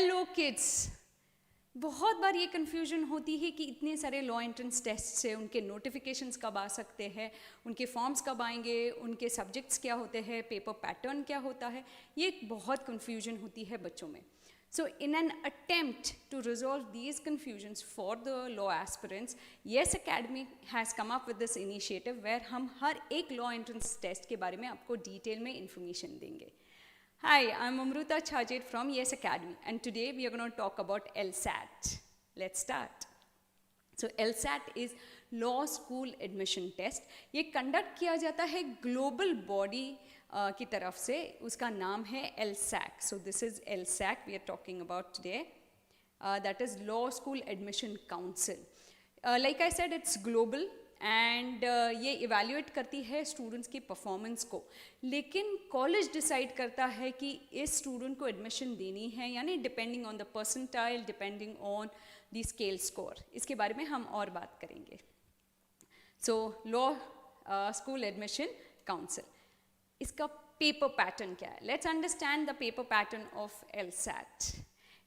Hello kids, बहुत बार ये confusion होती है कि इतने सारे लॉ एंट्रेंस टेस्ट से उनके नोटिफिकेशंस कब आ सकते हैं, उनके फॉर्म्स कब आएंगे, उनके सब्जेक्ट्स क्या होते हैं, पेपर पैटर्न क्या होता है। ये एक बहुत कन्फ्यूजन होती है बच्चों में. So in an attempt to resolve these confusions for the law aspirants, Yes Academy has come up with this initiative where हम हर एक law entrance test के बारे में आपको डिटेल में information देंगे. Hi, I'm Amruta Chajit from Yes Academy, and today we are going to talk about LSAT. Let's start. So LSAT is Law School Admission Test. ये conduct किया जाता है global body की तरफ से. उसका नाम है LSAC. So this is LSAC we are talking about today. That is Law School Admission Council. Like I said, it's global. And ये इवैल्यूएट करती है स्टूडेंट्स की परफॉर्मेंस को, लेकिन कॉलेज डिसाइड करता है कि इस स्टूडेंट को एडमिशन देनी है यानी depending on the percentile, depending on the scale score. इसके बारे में हम और बात करेंगे. So law school admission council, इसका पेपर पैटर्न क्या है? Let's understand the paper pattern of LSAT.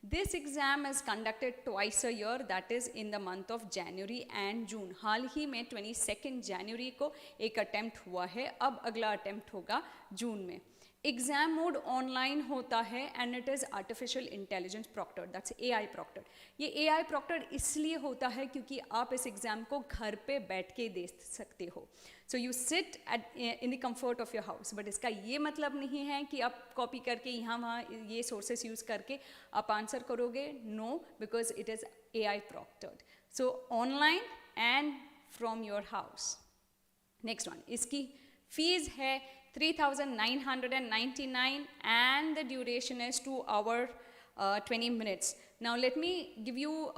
This exam is conducted twice a year, that is in the month of January and June. हाल ही में 22 जनवरी को एक अटेम्प्ट हुआ है, अब अगला अटेम्प्ट होगा जून में. एग्जाम मोड ऑनलाइन होता है and it is artificial intelligence proctored, that's AI proctored. ये AI प्रॉक्टर्ड इसलिए होता है क्योंकि आप इस एग्ज़ाम को घर पे बैठ के दे सकते हो. So you sit at in the comfort of your house. But इसका ये मतलब नहीं है कि आप कॉपी करके यहाँ वहाँ ये सोर्सेस यूज़ करके आप आंसर करोगे. No, because it is AI proctored. So online and from your house. Next one, इसकी फीस है 3,999 and the duration is 2 hours 20 minutes. Now let me give you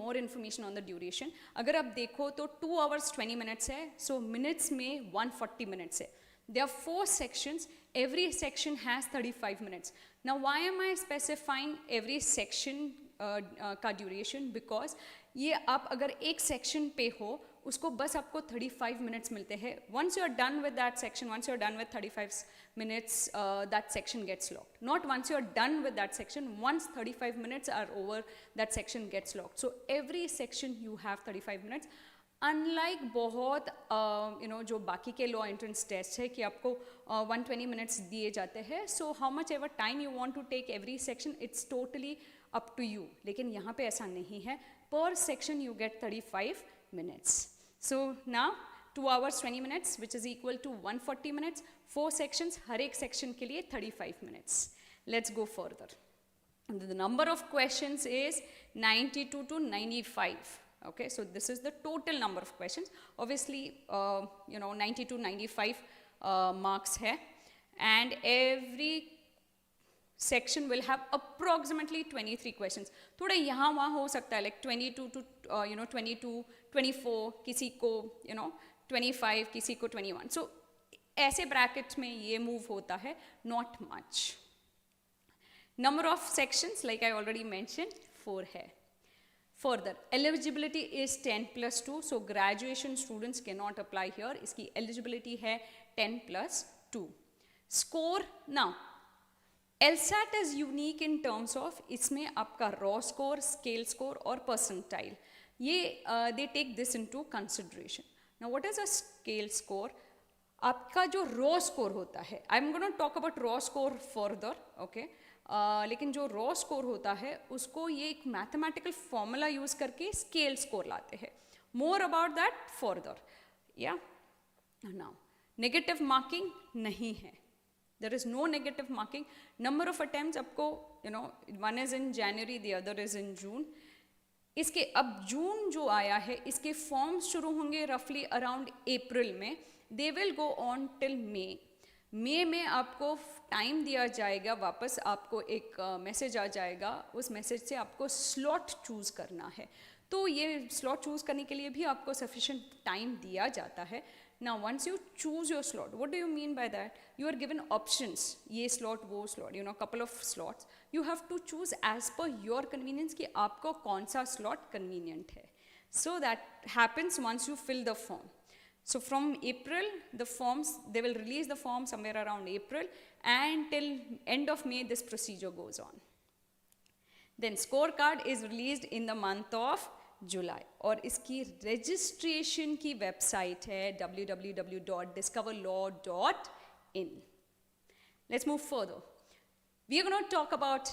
more information on the duration. अगर आप देखो तो 2 hours 20 minutes है, so minutes में 140 minutes है. There are 4 sections. Every section has 35 minutes. Now why am I specifying every section का duration? Because ये आप अगर एक सेक्शन पे हो उसको बस आपको 35 मिनट्स मिलते हैं. Once you are done with that section, once you are done with 35 minutes, that section gets locked. Not once you are done with that section, once 35 minutes are over that section gets locked. So every section you have 35 minutes. Unlike बहुत जो बाकी के law entrance test है कि आपको 120 minutes दिए जाते हैं. So how much ever time you want to take every section, it's totally up to you. लेकिन यहाँ पे ऐसा नहीं है. पर section you get 35 minutes. So now 2 hours 20 minutes which is equal to 140 minutes. 4 sections, हर एक section के लिए 35 minutes. Let's go further. The number of questions is 92 to 95. Okay, so this is the total number of questions. Obviously 90 to 95 marks है, and every section will have approximately 23 questions. थोड़ा यहाँ वहाँ हो सकता है, like 22 to 22, 24, किसी को 25, किसी को 21. So ऐसे brackets में ये move होता है, not much. Number of sections, like I already mentioned, 4 है. Further, eligibility is 10 plus 2, so graduation students cannot apply here. इसकी eligibility है 10 plus 2. Score, now LSAT is unique in terms of इसमें आपका raw score, scale score और percentile. ये they take this into consideration. Now what is a scale score? आपका जो raw score होता है, I'm going to talk about raw score further, okay? लेकिन जो raw score होता है उसको ये एक mathematical formula use करके scale score लाते हैं. More about that further. Yeah. Now negative marking नहीं है. There is no negative marking. Number of attempts आपको one is in January, the other is in June. इसके अब जून जो आया है इसके फॉर्म्स शुरू होंगे रफली अराउंड अप्रैल में. They will go on till May. मई में आपको टाइम दिया जाएगा, वापस आपको एक मैसेज आ जाएगा. उस मैसेज से आपको स्लॉट चूज़ करना है. तो ये स्लॉट चूज़ करने के लिए भी आपको सफिशिएंट टाइम दिया जाता है. Now once you choose your slot, what do you mean by that? You are given options, ये slot वो slot, couple of slots. You have to choose as per your convenience कि आपको कौन सा slot convenient है. So that happens once you fill the form. So from April, the forms, they will release the form somewhere around April, and till end of May this procedure goes on. Then score card is released in the month of July और इसकी registration की website है www.discoverlaw.in. Let's move further. We are going to talk about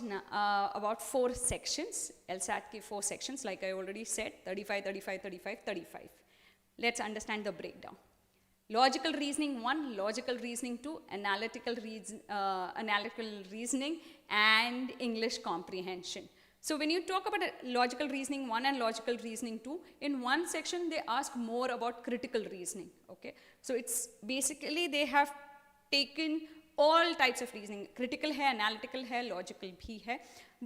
4 sections, LSAT ki 4 sections, like I already said, 35, 35, 35, 35. Let's understand the breakdown. Logical reasoning 1, logical reasoning 2, analytical reasoning, and English comprehension. So when you talk about logical reasoning 1 and logical reasoning 2, in one section they ask more about critical reasoning, okay? So it's basically they have taken all types of reasoning, critical है, analytical है, logical भी है.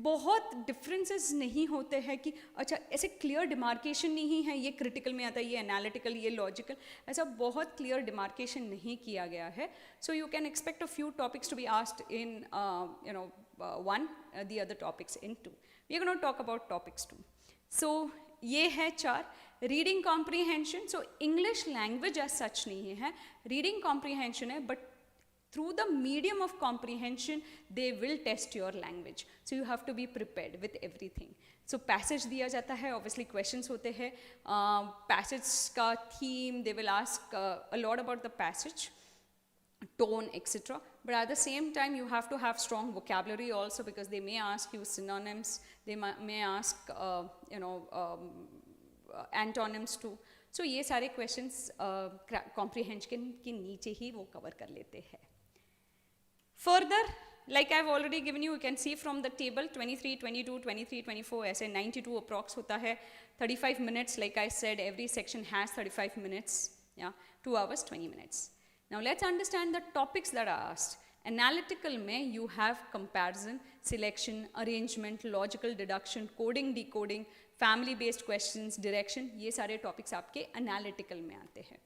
बहुत differences नहीं होते हैं कि अच्छा ऐसे clear demarcation नहीं है, ये critical में आता है, ये analytical, ये logical, ऐसा बहुत clear demarcation नहीं किया गया है. So you can expect a few topics to be asked in one, the other topics in 2. We are going to talk about topics 2. So ये है 4. Reading comprehension, so English language as such नहीं है, reading comprehension है, but through the medium of comprehension they will test your language, so you have to be prepared with everything. So passage दिया जाता है, obviously questions होते हैं, passage का theme, they will ask a lot about the passage, tone, etc. But at the same time you have to have strong vocabulary also, because they may ask you synonyms, they may ask antonyms too. So ये सारे questions comprehension के नीचे ही वो cover कर लेते हैं. Further, like I've already given you can see from the table 23, 22, 23, 24 ऐसे 92 approx होता है. 35 minutes, like I said, every section has 35 minutes, yeah, 2 hours 20 minutes. Now let's understand the topics that are asked. Analytical में you have comparison, selection, arrangement, logical deduction, coding, decoding, family based questions, direction, ये सारे topics आपके analytical में आते हैं.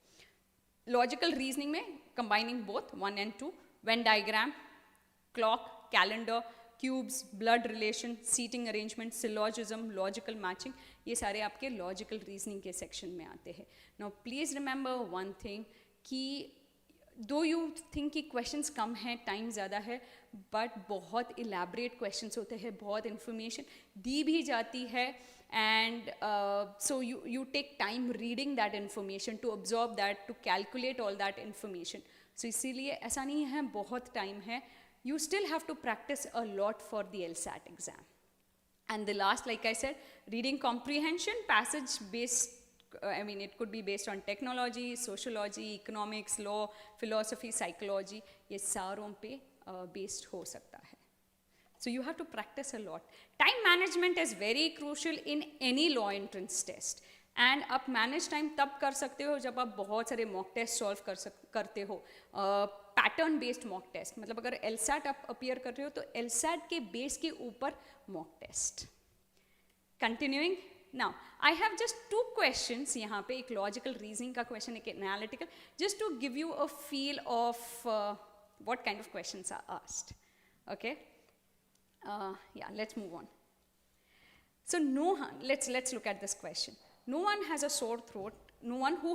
Logical reasoning में combining both 1 and 2, Venn diagram, clock, calendar, cubes, blood relation, seating arrangement, syllogism, logical matching, ये सारे आपके logical reasoning के section में आते हैं. Now please remember one thing कि though you think कि questions कम हैं, time ज़्यादा है, but बहुत elaborate questions होते हैं, बहुत information दी भी जाती है, and so you take time reading that information to absorb that, to calculate all that information. So इसीलिए ऐसा नहीं है बहुत time है, you still have to practice a lot for the LSAT exam. And the last, like I said, reading comprehension, passage based, it could be based on technology, sociology, economics, law, philosophy, psychology, ये सारों पे based हो सकता है. So you have to practice a lot. Time management is very crucial in any law entrance test. And आप manage time तब कर सकते हो जब आप बहुत सारे मॉक टेस्ट सॉल्व करते हो. पैटर्न बेस्ड मॉक टेस्ट, मतलब अगर LSAT आप अपीयर कर रहे हो तो LSAT के बेस के ऊपर mock test. Continuing, now I have just 2 questions यहाँ पे, एक लॉजिकल रीजनिंग का क्वेश्चन, एक analytical, just to give you a feel of what kind of questions are asked. Okay, yeah let's move on. So let's look at this question. No one who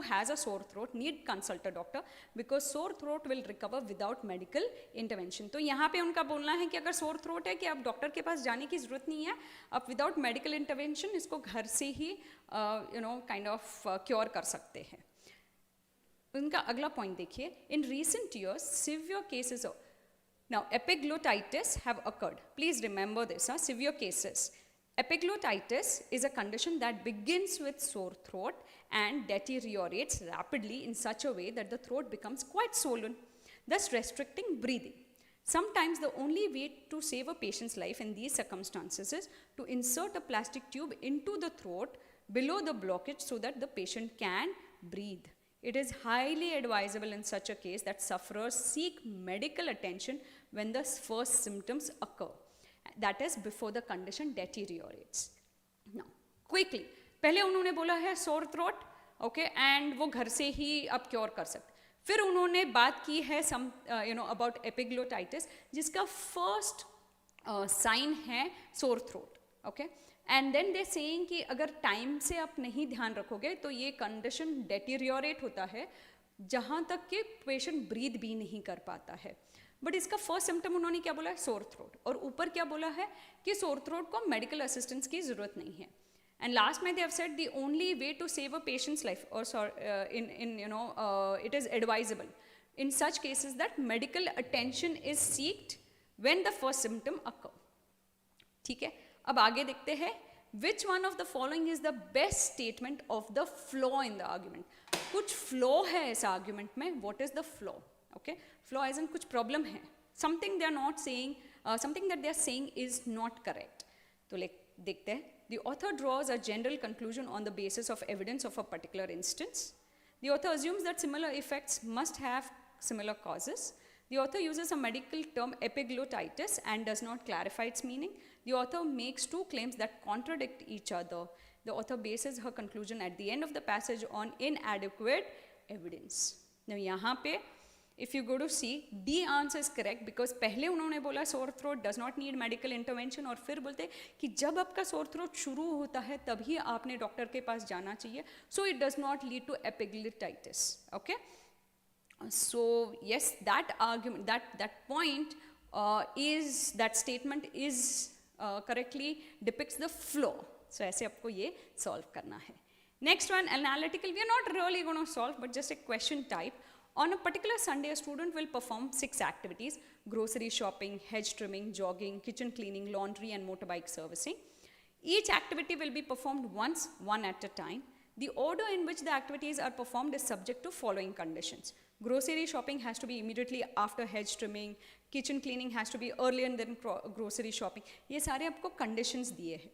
has a sore throat need consult a doctor because sore throat will recover without medical intervention. तो यहाँ पे उनका बोलना है कि अगर sore throat है कि आप डॉक्टर के पास जाने की ज़रूरत नहीं है, आप without medical intervention इसको घर से ही kind of क्योर कर सकते हैं. उनका अगला पॉइंट देखिए, in recent years severe cases of now epiglottitis have occurred. Please remember this, severe cases. Epiglottitis is a condition that begins with sore throat and deteriorates rapidly in such a way that the throat becomes quite swollen, thus restricting breathing. Sometimes the only way to save a patient's life in these circumstances is to insert a plastic tube into the throat below the blockage so that the patient can breathe. It is highly advisable in such a case that sufferers seek medical attention when the first symptoms occur. That is before the condition deteriorates. Now, quickly, पहले उन्होंने बोला है sore throat, okay, and वो घर से ही आप cure कर सकते. फिर उन्होंने बात की है about epiglottitis, जिसका first sign है sore throat, okay, and then they saying कि अगर time से आप नहीं ध्यान रखोगे तो ये condition deteriorate होता है जहाँ तक कि patient breathe भी नहीं कर पाता है. बट इसका फर्स्ट सिम्टम उन्होंने क्या बोला है, सोर थ्रोट, और ऊपर क्या बोला है कि सोर थ्रोट को मेडिकल असिस्टेंस की जरूरत नहीं है. And last में they have said the only way to save a patient's life, or it is advisable in such cases that medical attention is sought when the first symptom occur. ठीक है, अब आगे देखते हैं. Which one of the following is the best statement of the flaw in the argument? कुछ flaw है इस argument में. What is the flaw? Okay, flaw as in कुछ problem है. Something they are not saying, something that they are saying is not correct. तो देखते हैं. The author draws a general conclusion on the basis of evidence of a particular instance. The author assumes that similar effects must have similar causes. The author uses a medical term epiglottitis and does not clarify its meaning. The author makes two claims that contradict each other. The author bases her conclusion at the end of the passage on inadequate evidence. Now यहाँ पे if you go to see, D answer is correct because पहले उन्होंने बोला sore throat does not need medical intervention, और फिर बोलते कि जब आपका sore throat शुरू होता है तभी आपने डॉक्टर के पास जाना चाहिए. So it does not lead to epiglottitis. Okay. So yes, that argument, that point that statement is correctly depicts the flaw. So ऐसे आपको ये solve करना है. Next one, analytical. We are not really going to solve, but just a question type. On a particular Sunday, a student will perform 6 activities: grocery shopping, hedge trimming, jogging, kitchen cleaning, laundry, and motorbike servicing. Each activity will be performed once, one at a time. The order in which the activities are performed is subject to following conditions. Grocery shopping has to be immediately after hedge trimming. Kitchen cleaning has to be earlier than grocery shopping. ये सारे आपको conditions दिए हैं.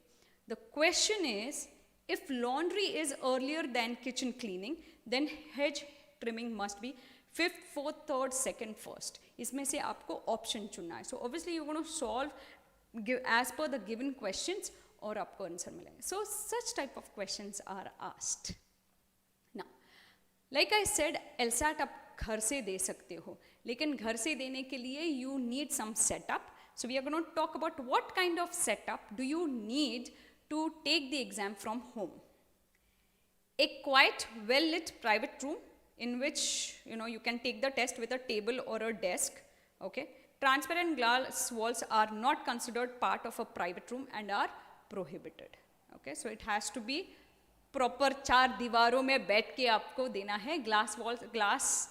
The question is, if laundry is earlier than kitchen cleaning, then hedge trimming must be 5th, 4th, 3rd, 2nd, 1st. इसमें से आपको option चुनना है. So obviously you're going to solve as per the given questions और आपको answer मिलेगा. So such type of questions are asked. Now, like I said, LSAT आप घर से दे सकते हो, लेकिन घर से देने के लिए you need some setup. So we are going to talk about what kind of setup do you need to take the exam from home. A quiet, well-lit private room in which you can take the test with a table or a desk. Okay, transparent glass walls are not considered part of a private room and are prohibited. Okay, so it has to be proper 4 दीवारों में बैठ के आपको देना है. Glass walls, glass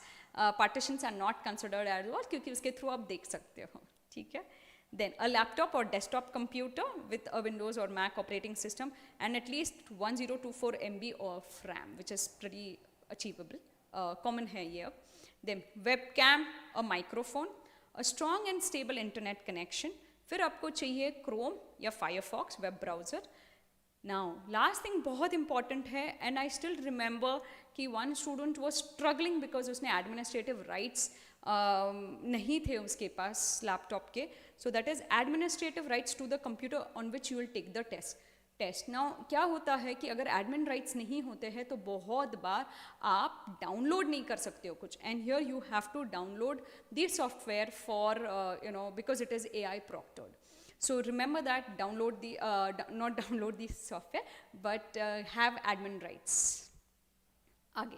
partitions are not considered as well क्योंकि उसके through आप देख सकते हो. ठीक है. Then a laptop or desktop computer with a Windows or Mac operating system and at least 1024 MB of RAM, which is pretty achievable. Common है ये अब. Then webcam, a microphone, a strong and stable internet connection. फिर आपको चाहिए Chrome या Firefox web browser. Now last thing बहुत important है, and I still remember कि one student was struggling because उसने administrative rights नहीं थे उसके पास लैपटॉप के. So that is administrative rights to the computer on which you will take the test. Now क्या होता है कि अगर admin rights नहीं होते हैं तो बहुत बार आप डाउनलोड नहीं कर सकते हो कुछ. And here you have to download the software for because it is AI proctored. So remember that, download the not download the software but have admin rights. आगे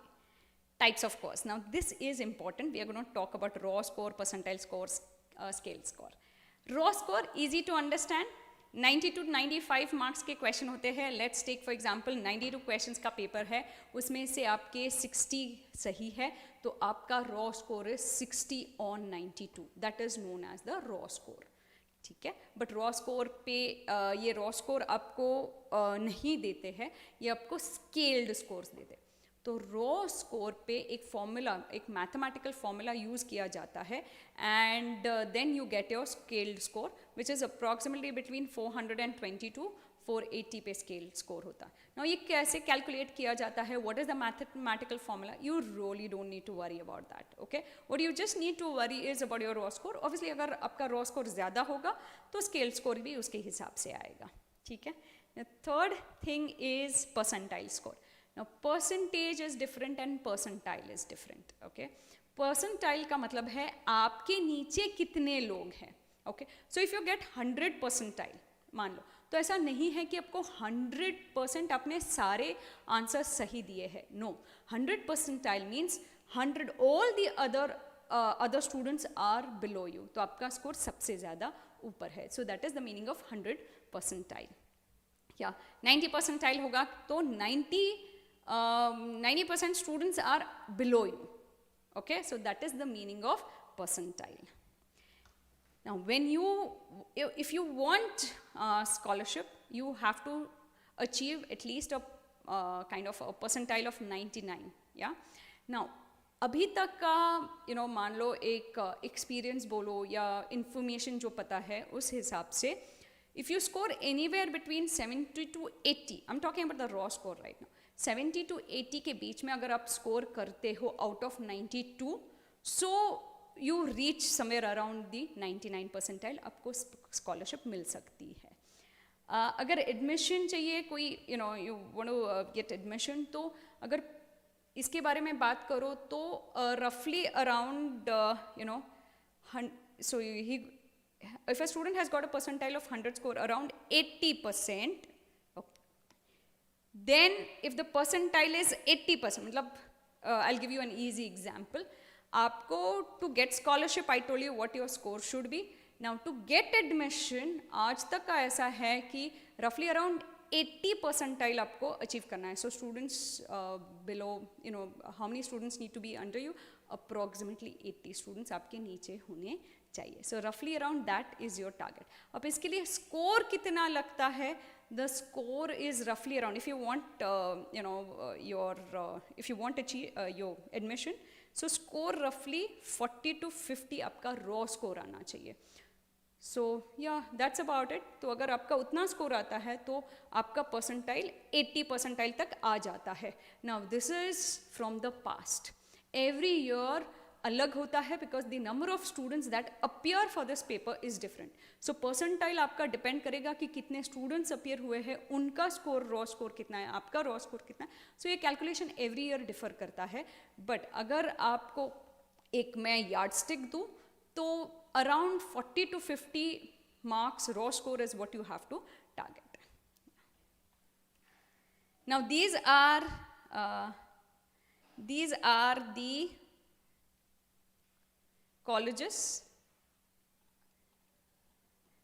types of scores. Now this is important. We are going to talk about raw score, percentile scores, scale score. Raw score easy to understand. 90 to 95 marks के question होते हैं. Let's take for example 92 questions का paper है, उसमें से आपके 60 सही है तो आपका raw score is 60 on 92. That is known as the raw score. ठीक है. बट रॉ स्कोर पे ये रॉ स्कोर आपको नहीं देते हैं, ये आपको स्केल्ड स्कोर्स देते हैं. तो रॉ स्कोर पे एक फॉर्मूला, एक मैथमेटिकल फॉर्मूला यूज़ किया जाता है and then you get your scaled score which is approximately between 420 to 480 पे स्केल्ड स्कोर होता है. नाउ ये कैसे कैलकुलेट किया जाता है, what is the mathematical formula, you really don't need to worry about that. Okay, what you just need to worry is about your raw score. Obviously अगर आपका रॉ स्कोर ज़्यादा होगा तो स्केल्ड स्कोर भी उसके हिसाब से आएगा. ठीक है. Third thing is percentile score. Now percentage is different and percentile is different. Okay, percentile का मतलब है आपके नीचे कितने लोग हैं. Okay, so if you get 100 percentile मान लो, तो ऐसा नहीं है कि आपको 100% आपने सारे आंसर सही दिए हैं. No, 100 percentile means 100 all the other other students are below you, तो आपका स्कोर सबसे ज़्यादा ऊपर है. So that is the meaning of 100 percentile. या 90 percentile होगा तो 90% students are below you. Okay, so that is the meaning of percentile. Now when if you want scholarship, you have to achieve at least a kind of a percentile of 99. Yeah. Now अभी तक का मान लो एक experience बोलो या information जो पता है उस हिसाब से, if you score anywhere between 70 to 80, I am talking about the raw score right now, 70 to 80 के बीच में अगर आप स्कोर करते हो out of 92, so you reach somewhere around the 99 percentile, आपको स्कॉलरशिप मिल सकती है. अगर एडमिशन चाहिए कोई you want to get admission, तो अगर इसके बारे में बात करो तो रफली around so if a student has got a percentile of 100 score around 80%, okay, then if the percentile is 80%, मतलब I'll give you an easy example. आपको to get scholarship, I told you what your score should be. Now to get admission, आज तक का ऐसा है कि roughly around 80 percentile आपको achieve करना है. So students below, how many students need to be under you? Approximately 80 students आपके नीचे होने चाहिए. So roughly around that is your target. अब इसके लिए स्कोर कितना लगता है? The score is roughly around, if you want if you want to achieve your admission, so score roughly 40 to 50 आपका raw score आना चाहिए. So yeah, that's about it. तो अगर आपका उतना स्कोर आता है तो आपका परसेंटाइल 80 परसेंटाइल तक आ जाता है. Now this is from the past. Every year अलग होता है because the number of students that appear for this paper is different. So percentile आपका डिपेंड करेगा कि कितने स्टूडेंट्स अपीयर हुए हैं, उनका स्कोर रॉ स्कोर कितना है, आपका रॉ स्कोर कितना है. So ये कैलकुलेशन एवरी ईयर डिफर करता है. बट अगर आपको एक मैं यार्ड स्टिक दूँ तो around 40 to 50 marks raw score is what you have to target. Now these are the colleges.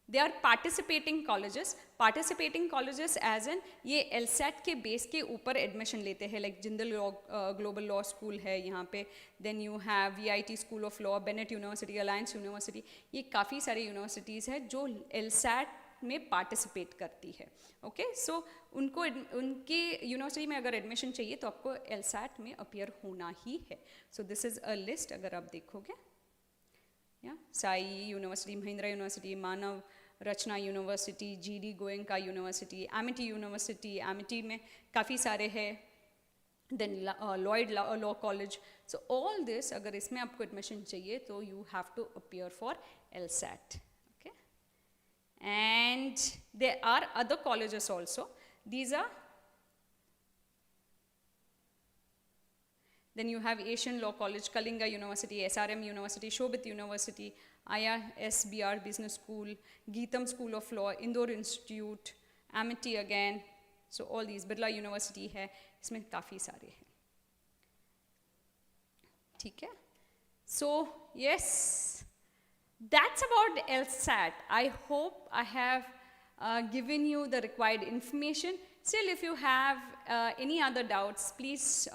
They are participating colleges. Participating colleges as in ये LSAT के बेस के ऊपर एडमिशन लेते हैं, like Jindal global law school है यहाँ पे, then you have VIT school of law, Bennett university, alliance university, ये काफ़ी सारी यूनिवर्सिटीज़ है जो LSAT में पार्टिसिपेट करती है. ओके, सो उनको उनकी यूनिवर्सिटी में अगर एडमिशन चाहिए तो आपको LSAT में अपीयर होना ही है. So this is a list. अगर आप देखोगे, या Sai university, Mahindra university, Manav Rachna university, GD Goenka university, Amity university, Amity में काफ़ी सारे हैं, then Lloyd law college. So all this, अगर इसमें आपको एडमिशन चाहिए तो you have to appear for LSAT. Okay, and there are other colleges also. These are, then you have Asian Law College, Kalinga University, SRM University, Shobit University, IISBR Business School, Geetam School of Law, Indore Institute, Amity again. So all these, Birla University है, इसमें काफ़ी सारे हैं. ठीक है? So yes, that's about LSAT. I hope I have given you the required information. Still, if you have any other doubts, please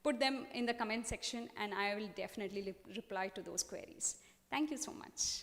put them in the comment section and I will definitely reply to those queries. Thank you so much.